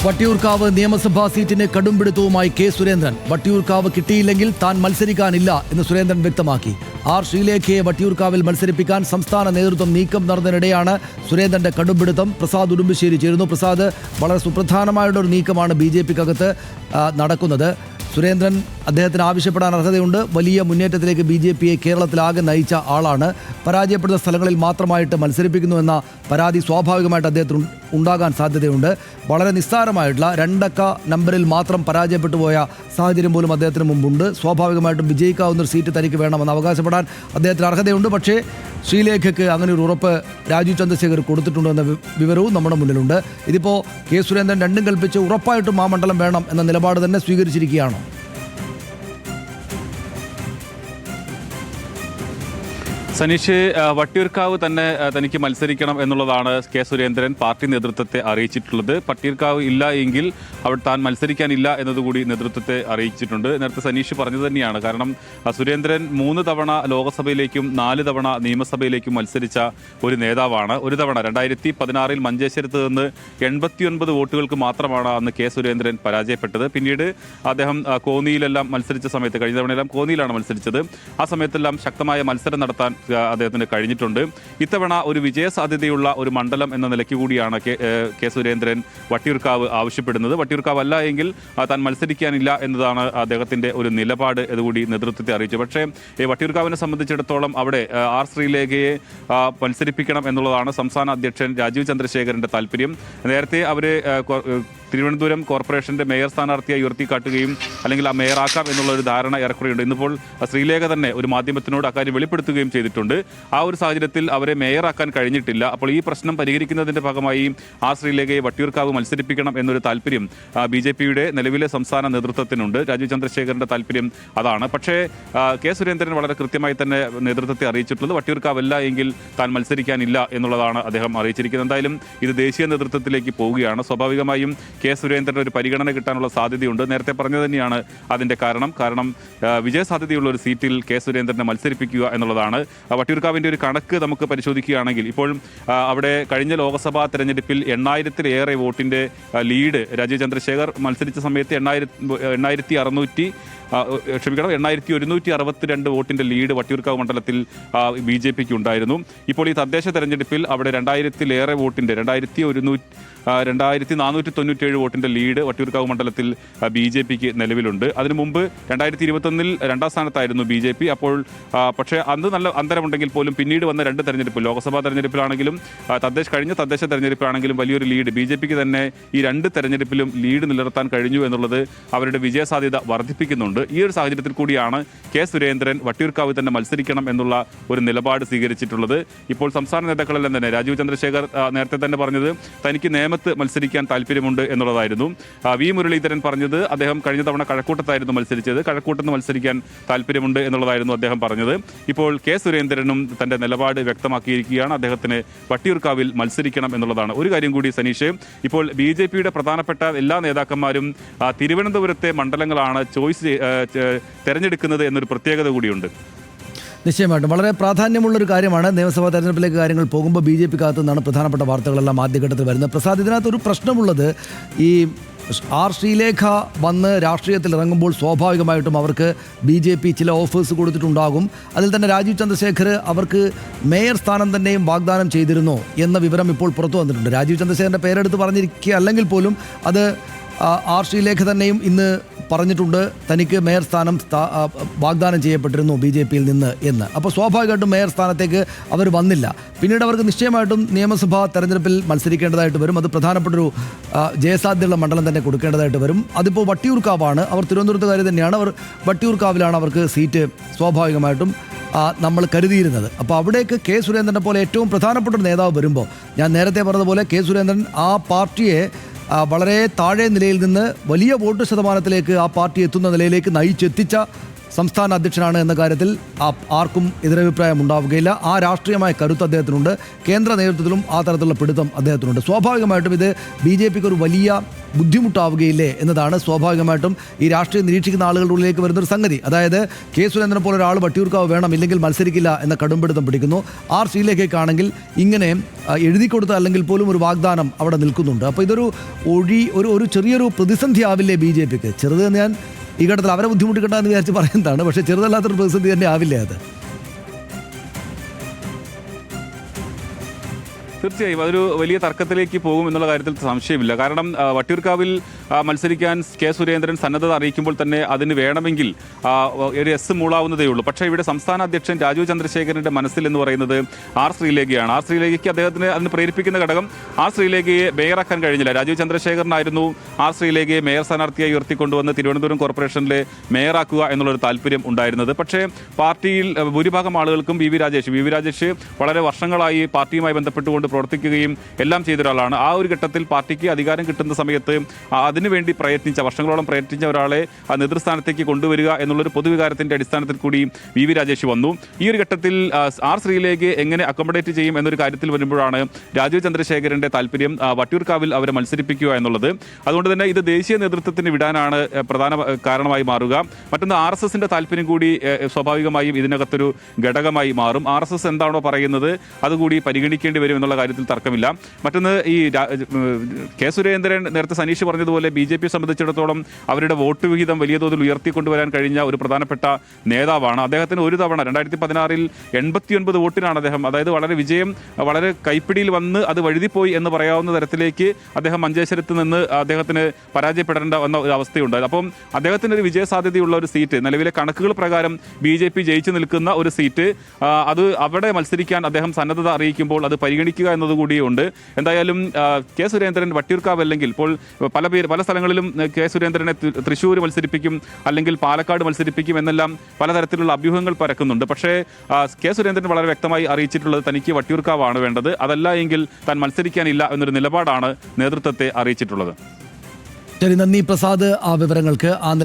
വട്ടിയൂർക്കാവ് നിയമസഭാ സീറ്റിന് കടുംപിടുത്തവുമായി കെ സുരേന്ദ്രൻ. വട്ടിയൂർക്കാവ് കിട്ടിയില്ലെങ്കിൽ താൻ മത്സരിക്കാനില്ല എന്ന് സുരേന്ദ്രൻ വ്യക്തമാക്കി. ആർ ശ്രീലേഖയെ വട്ടിയൂർക്കാവിൽ മത്സരിപ്പിക്കാൻ സംസ്ഥാന നേതൃത്വം നീക്കം നടന്നതിനിടെയാണ് സുരേന്ദ്രന്റെ കടുംപിടുത്തം. പ്രസാദ് ഉടുമ്പശ്ശേരി ചേരുന്നു. പ്രസാദ്, വളരെ സുപ്രധാനമായുള്ള ഒരു നീക്കമാണ് BJP-ക്കകത്ത് നടക്കുന്നത്. സുരേന്ദ്രൻ അദ്ദേഹത്തിന് ആവശ്യപ്പെടാൻ അർഹതയുണ്ട്. വലിയ മുന്നേറ്റത്തിലേക്ക് BJP-യെ കേരളത്തിലാകെ നയിച്ച ആളാണ്. പരാജയപ്പെടുന്ന സ്ഥലങ്ങളിൽ മാത്രമായിട്ട് മത്സരിപ്പിക്കുന്നു എന്ന പരാതി സ്വാഭാവികമായിട്ട് അദ്ദേഹത്തിന് ഉണ്ടാകാൻ സാധ്യതയുണ്ട്. വളരെ നിസ്സാരമായിട്ടുള്ള 2 അക്ക നമ്പറിൽ മാത്രം പരാജയപ്പെട്ടു പോയ സാഹചര്യം പോലും അദ്ദേഹത്തിന് മുമ്പുണ്ട്. സ്വാഭാവികമായിട്ടും വിജയിക്കാവുന്നൊരു സീറ്റ് തനിക്ക് വേണമെന്ന് അവകാശപ്പെടാൻ അദ്ദേഹത്തിന് അർഹതയുണ്ട്. പക്ഷേ ശ്രീലേഖയ്ക്ക് അങ്ങനെ ഒരു ഉറപ്പ് രാജീവ് ചന്ദ്രശേഖർ കൊടുത്തിട്ടുണ്ടെന്ന വിവരവും നമ്മുടെ മുന്നിലുണ്ട്. ഇതിപ്പോൾ കെ സുരേന്ദ്രൻ രണ്ടും കൽപ്പിച്ച് ഉറപ്പായിട്ടും ആ മണ്ഡലം വേണം എന്ന നിലപാട് തന്നെ സ്വീകരിച്ചിരിക്കുകയാണോ? സനീഷ്, വട്ടിയൂർക്കാവ് തന്നെ തനിക്ക് മത്സരിക്കണം എന്നുള്ളതാണ് കെ സുരേന്ദ്രൻ പാർട്ടി നേതൃത്വത്തെ അറിയിച്ചിട്ടുള്ളത്. വട്ടിയൂർക്കാവ് ഇല്ല എങ്കിൽ അവിടെ താൻ മത്സരിക്കാനില്ല എന്നതുകൂടി നേതൃത്വത്തെ അറിയിച്ചിട്ടുണ്ട്. നേരത്തെ സനീഷ് പറഞ്ഞത് തന്നെയാണ്. കാരണം സുരേന്ദ്രൻ 3 തവണ ലോക്സഭയിലേക്കും 4 തവണ നിയമസഭയിലേക്കും മത്സരിച്ച ഒരു നേതാവാണ്. ഒരു തവണ 2016 മഞ്ചേശ്വരത്ത് നിന്ന് 89 വോട്ടുകൾക്ക് മാത്രമാണ് അന്ന് കെ സുരേന്ദ്രൻ പരാജയപ്പെട്ടത്. പിന്നീട് അദ്ദേഹം കോന്നിയിലെല്ലാം മത്സരിച്ച സമയത്ത്, കഴിഞ്ഞ തവണയെല്ലാം കോന്നിയിലാണ് മത്സരിച്ചത്, ആ സമയത്തെല്ലാം ശക്തമായ മത്സരം നടത്താൻ അദ്ദേഹത്തിന് കഴിഞ്ഞിട്ടുണ്ട്. ഇത്തവണ ഒരു വിജയസാധ്യതയുള്ള ഒരു മണ്ഡലം എന്ന നിലയ്ക്ക് കൂടിയാണ് കെ സുരേന്ദ്രൻ വട്ടിയൂർക്കാവ് ആവശ്യപ്പെടുന്നത്. വട്ടിയൂർക്കാവ് അല്ല എങ്കിൽ താൻ മത്സരിക്കാനില്ല എന്നതാണ് അദ്ദേഹത്തിന്റെ ഒരു നിലപാട് എന്നുകൂടി നേതൃത്വത്തെ അറിയിച്ചു. പക്ഷേ വട്ടിയൂർക്കാവിനെ സംബന്ധിച്ചിടത്തോളം അവിടെ ആർ ശ്രീലേഖയെ മത്സരിപ്പിക്കണം എന്നുള്ളതാണ് സംസ്ഥാന അധ്യക്ഷൻ രാജീവ് ചന്ദ്രശേഖരന്റെ താല്പര്യം. നേരത്തെ അവര് തിരുവനന്തപുരം കോർപ്പറേഷന്റെ മേയർ സ്ഥാനാർത്ഥിയായി ഉയർത്തിക്കാട്ടുകയും അല്ലെങ്കിൽ ആ മേയറാക്കാം എന്നുള്ള ഒരു ധാരണ ഏറെക്കുറെയുണ്ട്. ഇന്നിപ്പോൾ ശ്രീലേഖ തന്നെ ഒരു മാധ്യമത്തിനോട് അക്കാര്യം വെളിപ്പെടുത്തുകയും ചെയ്തിട്ടുണ്ട്. ആ ഒരു സാഹചര്യത്തിൽ അവരെ മേയറാക്കാൻ കഴിഞ്ഞിട്ടില്ല. അപ്പോൾ ഈ പ്രശ്നം പരിഹരിക്കുന്നതിന്റെ ഭാഗമായി ആ ശ്രീലേഖയെ വട്ടിയൂർക്കാവ് മത്സരിപ്പിക്കണം എന്നൊരു താല്പര്യം BJP-യുടെ നിലവിലെ സംസ്ഥാന നേതൃത്വത്തിനുണ്ട്. രാജീവ് ചന്ദ്രശേഖരന്റെ താല്പര്യം അതാണ്. പക്ഷേ കെ സുരേന്ദ്രൻ വളരെ കൃത്യമായി തന്നെ നേതൃത്വത്തെ അറിയിച്ചിട്ടുള്ളത് വട്ടിയൂർക്കാവല്ല എങ്കിൽ താൻ മത്സരിക്കാനില്ല എന്നുള്ളതാണ് അദ്ദേഹം അറിയിച്ചിരിക്കുന്നത്. എന്തായാലും ഇത് ദേശീയ നേതൃത്വത്തിലേക്ക് പോവുകയാണ്. സ്വാഭാവികമായും കെ സുരേന്ദ്രന് ഒരു പരിഗണന കിട്ടാനുള്ള സാധ്യതയുണ്ട്. നേരത്തെ പറഞ്ഞു തന്നെയാണ് അതിന്റെ കാരണം വിജയസാധ്യതയുള്ള ഒരു സീറ്റിൽ കെ സുരേന്ദ്രനെ മത്സരിപ്പിക്കുക എന്നുള്ളതാണ്. വട്ടിയൂർക്കാവിന്റെ ഒരു കണക്ക് നമുക്ക് പരിശോധിക്കുകയാണെങ്കിൽ ഇപ്പോഴും അവിടെ കഴിഞ്ഞ ലോക്സഭാ തെരഞ്ഞെടുപ്പിൽ 8000-ലേറെ വോട്ടിന്റെ ലീഡ് രാജീവ് ചന്ദ്രശേഖർ മത്സരിച്ച സമയത്ത് 8162 വോട്ടിന്റെ ലീഡ് വട്ടിയൂർക്കാവ് മണ്ഡലത്തിൽ BJP-ക്ക് ഉണ്ടായിരുന്നു. ഇപ്പോൾ ഈ തദ്ദേശ തെരഞ്ഞെടുപ്പിൽ അവിടെ 2000-ലേറെ വോട്ടിന്റെ 2497 വോട്ടിന്റെ ലീഡ് വട്ടിയൂർക്കാവ് മണ്ഡലത്തിൽ BJP-ക്ക് നിലവിലുണ്ട്. അതിനു മുമ്പ് 2021 2ാം സ്ഥാനത്തായിരുന്നു BJP. അപ്പോൾ പക്ഷേ അന്ന് നല്ല അന്തരമുണ്ടെങ്കിൽ പോലും പിന്നീട് വന്ന 2 തെരഞ്ഞെടുപ്പിൽ, ലോക്സഭാ തെരഞ്ഞെടുപ്പിലാണെങ്കിലും കഴിഞ്ഞ തദ്ദേശ തെരഞ്ഞെടുപ്പിലാണെങ്കിലും വലിയൊരു ലീഡ് BJP-ക്ക് തന്നെ ഈ 2 തെരഞ്ഞെടുപ്പിലും ലീഡ് നിലനിർത്താൻ കഴിഞ്ഞു എന്നുള്ളത് അവരുടെ വിജയസാധ്യത വർദ്ധിപ്പിക്കുന്നുണ്ട്. ഈ ഒരു സാഹചര്യത്തിൽ കൂടിയാണ് കെ സുരേന്ദ്രൻ വട്ടിയൂർക്കാവ് തന്നെ മത്സരിക്കണം എന്നുള്ള ഒരു നിലപാട് സ്വീകരിച്ചിട്ടുള്ളത്. ഇപ്പോൾ സംസ്ഥാന നേതാക്കളെല്ലാം തന്നെ രാജീവ് ചന്ദ്രശേഖർ നേരത്തെ തന്നെ പറഞ്ഞത് തനിക്ക് നേമത്ത് മത്സരിക്കാൻ താല്പര്യമുണ്ട് എന്നുള്ളതായിരുന്നു. വി മുരളീധരൻ പറഞ്ഞത് അദ്ദേഹം കഴിഞ്ഞ തവണ കഴക്കൂട്ടത്തായിരുന്നു മത്സരിച്ചത്, കഴക്കൂട്ടത്ത് മത്സരിക്കാൻ താല്പര്യമുണ്ട് എന്നുള്ളതായിരുന്നു അദ്ദേഹം പറഞ്ഞത്. ഇപ്പോൾ കെ സുരേന്ദ്രനും തന്റെ നിലപാട് വ്യക്തമാക്കിയിരിക്കുകയാണ്. അദ്ദേഹത്തിന് വട്ടിയൂർക്കാവിൽ മത്സരിക്കണം എന്നുള്ളതാണ്. ഒരു കാര്യം കൂടി സനീഷ്, ഇപ്പോൾ BJP-യുടെ പ്രധാനപ്പെട്ട എല്ലാ നേതാക്കന്മാരും തിരുവനന്തപുരത്തെ മണ്ഡലങ്ങളാണ് തെരഞ്ഞെടുക്കുന്നത് എന്നൊരു പ്രത്യേകത കൂടിയുണ്ട്. നിശ്ചയമായിട്ടും വളരെ പ്രാധാന്യമുള്ളൊരു കാര്യമാണ്. നിയമസഭാ തെരഞ്ഞെടുപ്പിലേക്ക് കാര്യങ്ങൾ പോകുമ്പോൾ BJP-ക്കകത്തു നിന്നാണ് പ്രധാനപ്പെട്ട വാർത്തകളെല്ലാം ആദ്യഘട്ടത്തിൽ വരുന്നത്. പ്രസാദ്, ഇതിനകത്തൊരു പ്രശ്നമുള്ളത്, ഈ ആർ ശ്രീലേഖ വന്ന് രാഷ്ട്രീയത്തിൽ ഇറങ്ങുമ്പോൾ സ്വാഭാവികമായിട്ടും അവർക്ക് BJP ചില ഓഫേഴ്സ് കൊടുത്തിട്ടുണ്ടാകും. അതിൽ തന്നെ രാജീവ് ചന്ദ്രശേഖർ അവർക്ക് മേയർ സ്ഥാനം തന്നെയും വാഗ്ദാനം ചെയ്തിരുന്നു എന്ന വിവരം ഇപ്പോൾ പുറത്തു വന്നിട്ടുണ്ട്. രാജീവ് ചന്ദ്രശേഖരൻ്റെ പേരെടുത്ത് പറഞ്ഞിരിക്കുക അല്ലെങ്കിൽ പോലും അത് ആർ ശ്രീലേഖ തന്നെയും ഇന്ന് പറഞ്ഞിട്ടുണ്ട് തനിക്ക് മേയർ സ്ഥാനം വാഗ്ദാനം ചെയ്യപ്പെട്ടിരുന്നു BJP-യിൽ നിന്ന് എന്ന്. അപ്പോൾ സ്വാഭാവികമായിട്ടും മേയർ സ്ഥാനത്തേക്ക് അവർ വന്നില്ല. പിന്നീട് അവർക്ക് നിശ്ചയമായിട്ടും നിയമസഭാ തെരഞ്ഞെടുപ്പിൽ മത്സരിക്കേണ്ടതായിട്ട് വരും. അത് പ്രധാനപ്പെട്ടൊരു ജയസാധ്യതയുള്ള മണ്ഡലം തന്നെ കൊടുക്കേണ്ടതായിട്ട് വരും. അതിപ്പോൾ വട്ടിയൂർക്കാവാണ്. അവർ തിരുവനന്തപുരത്തുകാർ തന്നെയാണ്. അവർ വട്ടിയൂർക്കാവിലാണ് അവർക്ക് സീറ്റ് സ്വാഭാവികമായിട്ടും നമ്മൾ കരുതിയിരുന്നത്. അപ്പോൾ അവിടേക്ക് കെ സുരേന്ദ്രനെ പോലെ ഏറ്റവും പ്രധാനപ്പെട്ട ഒരു നേതാവ് വരുമ്പോൾ, ഞാൻ നേരത്തെ പറഞ്ഞതുപോലെ കെ സുരേന്ദ്രൻ ആ പാർട്ടിയെ വളരെ താഴെ നിലയിൽ നിന്ന് വലിയ വോട്ട് ശതമാനത്തിലേക്ക് ആ പാർട്ടി എത്തുന്ന നിലയിലേക്ക് നയിച്ചെത്തിച്ച സംസ്ഥാന അധ്യക്ഷനാണ് എന്ന കാര്യത്തിൽ ആർക്കും എതിരഭിപ്രായം ഉണ്ടാവുകയില്ല. ആ രാഷ്ട്രീയമായ കരുത്ത് അദ്ദേഹത്തിനുണ്ട്. കേന്ദ്ര നേതൃത്വത്തിലും ആ തരത്തിലുള്ള പിടുത്തം അദ്ദേഹത്തിനുണ്ട്. സ്വാഭാവികമായിട്ടും ഇത് BJPക്ക് ഒരു വലിയ ബുദ്ധിമുട്ടാവുകയില്ലേ എന്നതാണ് സ്വാഭാവികമായിട്ടും ഈ രാഷ്ട്രീയം നിരീക്ഷിക്കുന്ന ആളുകളുടെ ഉള്ളിലേക്ക് വരുന്നൊരു സംഗതി. അതായത് കെ സുരേന്ദ്രൻ പോലെ ഒരാൾ വട്ടിയൂർക്കാവ് വേണം, ഇല്ലെങ്കിൽ മത്സരിക്കില്ല എന്ന കടുംപിടുത്തം പിടിക്കുന്നു. ആർ ശ്രീലേഖയ്ക്കാണെങ്കിൽ ഇങ്ങനെ എഴുതി കൊടുത്ത അല്ലെങ്കിൽ പോലും ഒരു വാഗ്ദാനം അവിടെ നിൽക്കുന്നുണ്ട്. അപ്പോൾ ഇതൊരു ഒരു ചെറിയൊരു പ്രതിസന്ധി ആവില്ലേ BJPക്ക്? ചെറുതെന്ന് ഞാൻ ഈ ഘട്ടത്തിൽ അവരെ ബുദ്ധിമുട്ടിക്കണ്ട എന്ന് വിചാരിച്ച് പറയുന്നതാണ്. പക്ഷേ ചെറുതല്ലാത്തൊരു പ്രതിസന്ധി തന്നെ ആവില്ലേ അത്? തീർച്ചയായും അതൊരു വലിയ തർക്കത്തിലേക്ക് പോകും എന്നുള്ള കാര്യത്തിൽ സംശയമില്ല. കാരണം വട്ടിയൂർക്കാവിൽ മത്സരിക്കാൻ കെ സുരേന്ദ്രൻ സന്നദ്ധത അറിയിക്കുമ്പോൾ തന്നെ അതിന് വേണമെങ്കിൽ ഒരു എസ് മൂളാവുന്നതേ ഉള്ളൂ. പക്ഷേ ഇവിടെ സംസ്ഥാന അധ്യക്ഷൻ രാജീവ് ചന്ദ്രശേഖരന്റെ മനസ്സിൽ എന്ന് പറയുന്നത് ആർ ശ്രീലേഖയാണ്. ആർ ശ്രീലേഖയ്ക്ക് അദ്ദേഹത്തിന് അതിന് പ്രേരിപ്പിക്കുന്ന ഘടകം ആർ ശ്രീലേഖയെ മേയറാക്കാൻ കഴിഞ്ഞില്ല. രാജീവ് ചന്ദ്രശേഖരനായിരുന്നു ആർ ശ്രീലേഖയെ മേയർ സ്ഥാനാർത്ഥിയായി ഉയർത്തിക്കൊണ്ടുവന്ന് തിരുവനന്തപുരം കോർപ്പറേഷനിലെ മേയറാക്കുക എന്നുള്ളൊരു താല്പര്യം ഉണ്ടായിരുന്നത്. പക്ഷേ പാർട്ടിയിൽ ഭൂരിഭാഗം ആളുകൾക്കും വി വി രാജേഷ് വളരെ വർഷങ്ങളായി പാർട്ടിയുമായി ബന്ധപ്പെട്ടുകൊണ്ട് പ്രവർത്തിക്കുകയും എല്ലാം ചെയ്ത ഒരാളാണ്. ആ ഒരു ഘട്ടത്തിൽ പാർട്ടിക്ക് അധികാരം കിട്ടുന്ന സമയത്ത് അതിനുവേണ്ടി വർഷങ്ങളോളം പ്രയത്നിച്ച ഒരാളെ ആ നേതൃസ്ഥാനത്തേക്ക് കൊണ്ടുവരിക എന്നുള്ളൊരു പൊതുവികാരത്തിന്റെ അടിസ്ഥാനത്തിൽ കൂടി വി വി രാജേഷ് വന്നു. ഈ ഒരു ഘട്ടത്തിൽ ആർ ശ്രീലേഖയെ എങ്ങനെ അക്കോമഡേറ്റ് ചെയ്യും എന്നൊരു കാര്യത്തിൽ വരുമ്പോഴാണ് രാജീവ് ചന്ദ്രശേഖരന്റെ താല്പര്യം വട്ടിയൂർക്കാവിൽ അവരെ മത്സരിപ്പിക്കുക എന്നുള്ളത്. അതുകൊണ്ട് തന്നെ ഇത് ദേശീയ നേതൃത്വത്തിന് വിടാനാണ് പ്രധാന കാരണമായി മാറുക. മറ്റൊന്ന് RSSന്റെ താല്പര്യം കൂടി സ്വാഭാവികമായും ഇതിനകത്തൊരു ഘടകമായി മാറും. RSS എന്താണോ പറയുന്നത് അതുകൂടി പരിഗണിക്കേണ്ടി വരും എന്നുള്ള കാര്യത്തിൽ തർക്കമില്ല. മറ്റൊന്ന് ഈ കെ സുരേന്ദ്രൻ നേരത്തെ സനീഷ് പറഞ്ഞതുപോലെ BJP സംബന്ധിച്ചിടത്തോളം അവരുടെ വോട്ട് വിഹിതം വലിയ തോതിൽ ഉയർത്തിക്കൊണ്ടുവരാൻ കഴിഞ്ഞ ഒരു പ്രധാനപ്പെട്ട നേതാവാണ്. അദ്ദേഹത്തിന് ഒരു തവണ 2016 89 വോട്ടിനാണ് അദ്ദേഹം, അതായത് വളരെ കൈപ്പിടിയിൽ വന്ന് അത് വഴുതിപ്പോയി എന്ന് പറയാവുന്ന തരത്തിലേക്ക് അദ്ദേഹം മഞ്ചേശ്വരത്ത് നിന്ന് അദ്ദേഹത്തിന് പരാജയപ്പെടേണ്ട വന്ന ഒരു അവസ്ഥയുണ്ടായത്. അപ്പം അദ്ദേഹത്തിന് ഒരു വിജയസാധ്യതയുള്ള ഒരു സീറ്റ്, നിലവിലെ കണക്കുകൾ പ്രകാരം BJP ജയിച്ചു നിൽക്കുന്ന ഒരു സീറ്റ്, അത് അവിടെ മത്സരിക്കാൻ അദ്ദേഹം സന്നദ്ധത അറിയിക്കുമ്പോൾ അത് പരിഗണിക്കുക എന്നതുകൂടിയുണ്ട്. എന്തായാലും കെ സുരേന്ദ്രൻ വട്ടിയൂർക്കാവ് അല്ലെങ്കിൽ ഇപ്പോൾ പല സ്ഥലങ്ങളിലും കെ സുരേന്ദ്രനെ തൃശ്ശൂർ മത്സരിപ്പിക്കും അല്ലെങ്കിൽ പാലക്കാട് മത്സരിപ്പിക്കും എന്നെല്ലാം പലതരത്തിലുള്ള അഭ്യൂഹങ്ങൾ പരക്കുന്നുണ്ട്. പക്ഷേ കെ സുരേന്ദ്രൻ വളരെ വ്യക്തമായി അറിയിച്ചിട്ടുള്ളത് തനിക്ക് വട്ടിയൂർക്കാവാണ് വേണ്ടത്, അതല്ല എങ്കിൽ താൻ മത്സരിക്കാനില്ല എന്നൊരു നിലപാടാണ് നേതൃത്വത്തെ അറിയിച്ചിട്ടുള്ളത്. ശരി, നന്ദി പ്രസാദ് ആ വിവരങ്ങൾക്ക്.